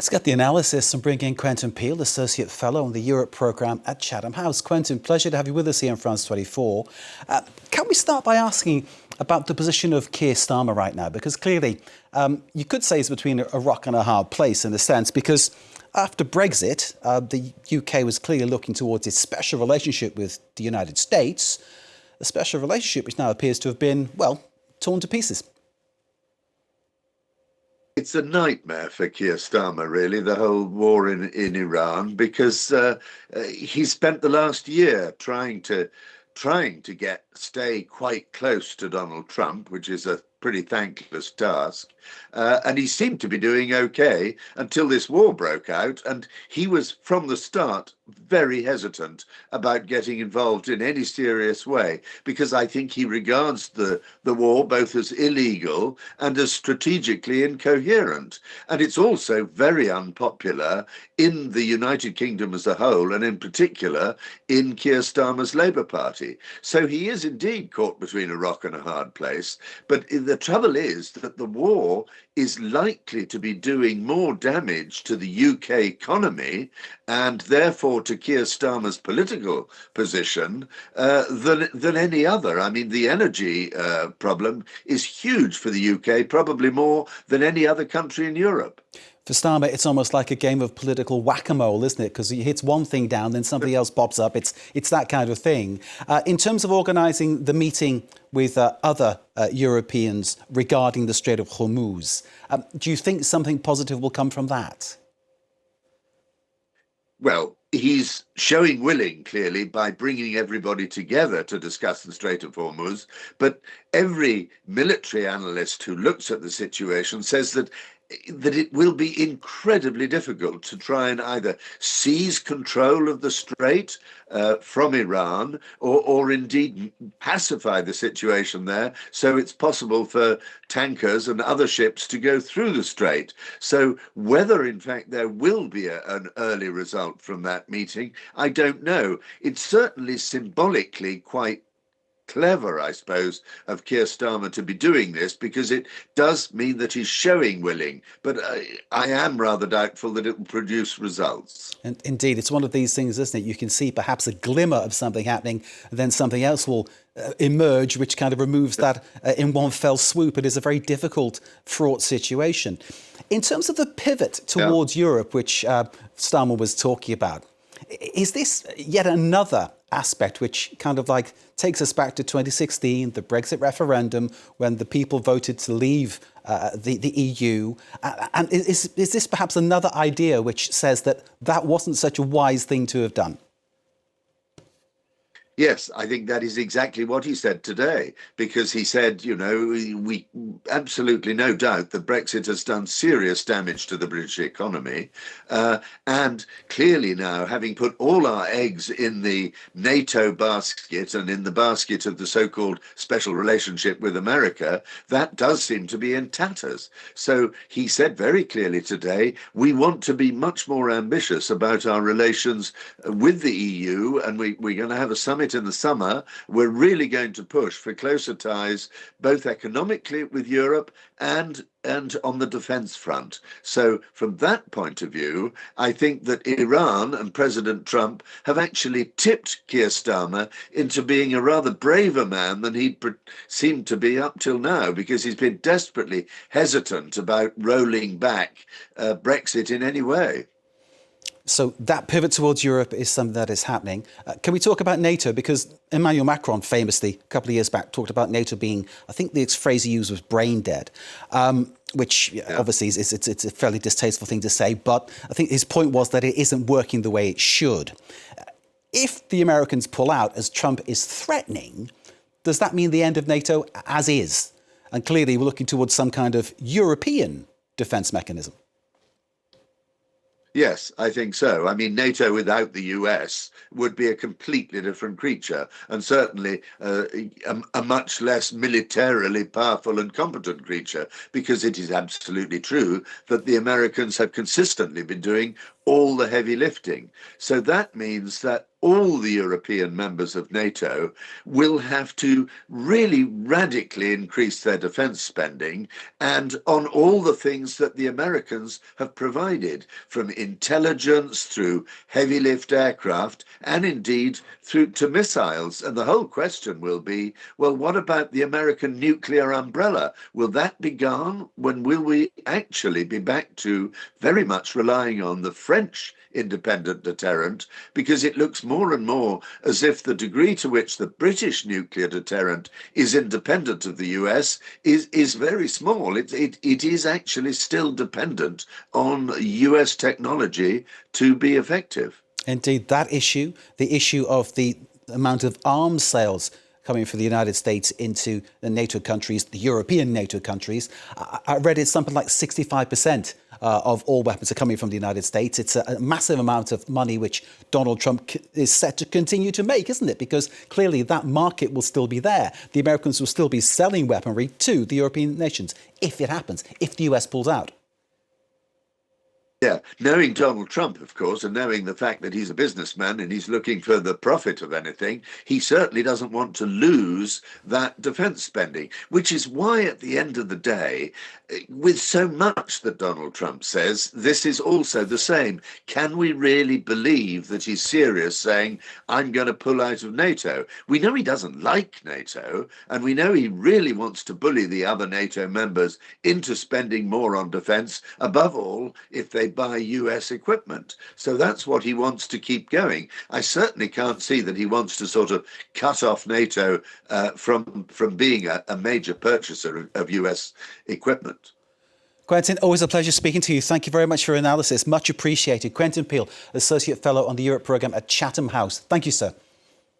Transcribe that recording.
Let's get the analysis and bring in Quentin Peel, Associate Fellow on the Europe Programme at Chatham House. Quentin, pleasure to have you with us here in France 24. Can we start by asking about the position of Keir Starmer right now? Because clearly, you could say he's between a rock and a hard place in a sense, because after Brexit, the UK was clearly looking towards its special relationship with the United States, a special relationship which now appears to have been, well, torn to pieces. It's a nightmare for Keir Starmer, really, the whole war in Iran, because he spent the last year trying to stay quite close to Donald Trump, which is a pretty thankless task. And he seemed to be doing okay until this war broke out. And he was, from the start, very hesitant about getting involved in any serious way, because I think he regards the war both as illegal and as strategically incoherent. And it's also very unpopular in the United Kingdom as a whole, and in particular in Keir Starmer's Labour Party. So he is indeed caught between a rock and a hard place. But the trouble is that the war is likely to be doing more damage to the UK economy and therefore to Keir Starmer's political position than any other. I mean, the energy problem is huge for the UK, probably more than any other country in Europe. For Starmer, it's almost like a game of political whack-a-mole, isn't it? Because he hits one thing down, then something else pops up. It's that kind of thing. In terms of organising the meeting with other Europeans regarding the Strait of Hormuz, do you think something positive will come from that? Well, he's showing willing, clearly, by bringing everybody together to discuss the Strait of Hormuz. But every military analyst who looks at the situation says that it will be incredibly difficult to try and either seize control of the Strait from Iran or indeed pacify the situation there so it's possible for tankers and other ships to go through the Strait. So whether, in fact, there will be an early result from that meeting, I don't know. It's certainly symbolically quite clever, I suppose, of Keir Starmer to be doing this, because it does mean that he's showing willing. But I am rather doubtful that it will produce results. And indeed, it's one of these things, isn't it? You can see perhaps a glimmer of something happening, and then something else will emerge, which kind of removes that in one fell swoop. It is a very difficult, fraught situation. In terms of the pivot towards Europe, which Starmer was talking about, is this yet another aspect which kind of like takes us back to 2016, the Brexit referendum, when the people voted to leave the EU? And is this perhaps another idea which says that that wasn't such a wise thing to have done? Yes, I think that is exactly what he said today, because he said, you know, we absolutely no doubt that Brexit has done serious damage to the British economy. And clearly now, having put all our eggs in the NATO basket and in the basket of the so-called special relationship with America, that does seem to be in tatters. So he said very clearly today, we want to be much more ambitious about our relations with the EU, and we're going to have a summit in the summer. We're really going to push for closer ties, both economically with Europe and on the defence front. So from that point of view, I think that Iran and President Trump have actually tipped Keir Starmer into being a rather braver man than he'd seemed to be up till now, because he's been desperately hesitant about rolling back Brexit in any way. So that pivot towards Europe is something that is happening. Can we talk about NATO? Because Emmanuel Macron famously, a couple of years back, talked about NATO being, I think the phrase he used was brain dead, which obviously it's a fairly distasteful thing to say. But I think his point was that it isn't working the way it should. If the Americans pull out, as Trump is threatening, does that mean the end of NATO as is? And clearly we're looking towards some kind of European defence mechanism. Yes, I think so. I mean, NATO without the US would be a completely different creature, and certainly a much less militarily powerful and competent creature, because it is absolutely true that the Americans have consistently been doing all the heavy lifting. So that means that all the European members of NATO will have to really radically increase their defense spending, and on all the things that the Americans have provided, from intelligence through heavy lift aircraft and indeed through to missiles. And the whole question will be, well, what about the American nuclear umbrella? Will that be gone? When will we actually be back to very much relying on the French independent deterrent? Because it looks more and more as if the degree to which the British nuclear deterrent is independent of the US is very small. It is actually still dependent on US technology to be effective. Indeed, that issue, the issue of the amount of arms sales coming from the United States into the NATO countries, the European NATO countries. I read it's something like 65% of all weapons are coming from the United States. It's a massive amount of money which Donald Trump is set to continue to make, isn't it? Because clearly that market will still be there. The Americans will still be selling weaponry to the European nations if it happens, if the US pulls out. Yeah, knowing Donald Trump, of course, and knowing the fact that he's a businessman and he's looking for the profit of anything, he certainly doesn't want to lose that defense spending, which is why at the end of the day, with so much that Donald Trump says, this is also the same. Can we really believe that he's serious saying, I'm going to pull out of NATO? We know he doesn't like NATO, and we know he really wants to bully the other NATO members into spending more on defense, above all, if they buy US equipment. So that's what he wants to keep going. I certainly can't see that he wants to sort of cut off NATO from being a major purchaser of US equipment. Quentin, always a pleasure speaking to you. Thank you very much for your analysis. Much appreciated. Quentin Peel, Associate Fellow on the Europe Programme at Chatham House. Thank you, sir.